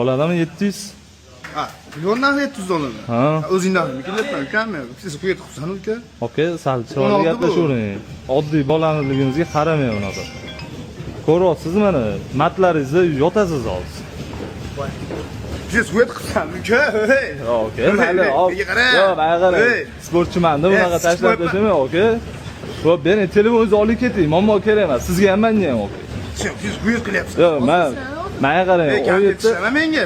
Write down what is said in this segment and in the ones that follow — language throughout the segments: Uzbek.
Oladimi 700? Ha, milliondan 700 dollar. Ha. O'zingdan kelibman, ukammi? Siz quyib qilsan, uka. Okey, sal chiroyli gaplashavering. Oddiy bolamiligingizga qaramay unaqa. Ko'ryapsizmi mana, matlaringizni yotasiz hozir. Siz quyib qilsan, uka. Okey, mayli, hop. Yo'q, mayli. Sportchiman-da, bunaqa tashlab tashamang, okey? Xo'p, beni telefoningizni olib keting, muammo kerak emas. Sizga ham menga ham, okey. Siz quyib qilyapsiz. Yo'q, menga qarang, 17 menga,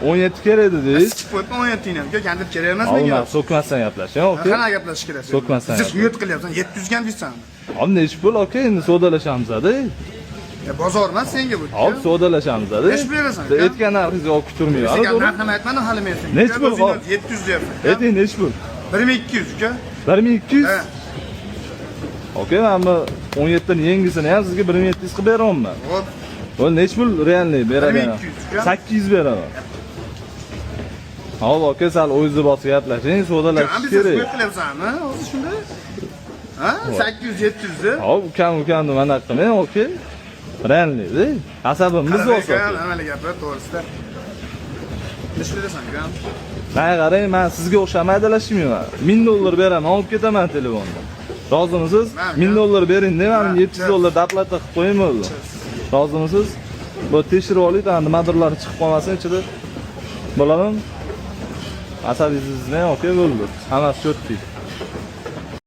17 kerak dedingiz. Siz qo'yibman 17 ham, uka, kandil kerak emas menga. Olma, so'kmasdan gaplashing, okey? Qanaqa gaplashish kerak? So'kmasdan. Siz quyib qilyapsan, 700 ga deysan. Hop, nech pul, okey, endi savdolashamiz-da. Bozor emas senga bu. Hop, savdolashamiz-da. Nech pul berasan? Aytgan narxingizga olib kuturmayman. Senga narxini aytmadim hali men senga. Nech pul? 700 deyapman. Ayting, nech pul? 1200 uka. 1200? Ha. Okey, men bu 17 dan yangisini ham sizga 1700 qilib beraman. Hop. Bu nech pul realniy beraman? 1200 ga. 800 beraman. Hop, okey, sal o'zingizni bosib gaplashing, savdolashish Siz kerak. quyib qilyapsanmi? Hozir shunday. Ha? 800 700 da. Hop, ukam mana qilmang, okey? Realniy, asabimiz bo'lsa. Amali gaplar to'g'risida. Nech pul derasan, uka? Mana qarang, men sizga o'xshamay adalashmayman. 1000 dollar beraman, olib ketaman telefonni. Rozimisiz? 1000 dollar bering, men 700 dollar doplata qilib qo'yaymi o'zi? Rozimisiz? Bu tekshirib oling, nimadirlar chiqib qolmasin ichida. Bo'ladimi? Asabingizni, okey bo'ldi. Hammasi cho'tdik.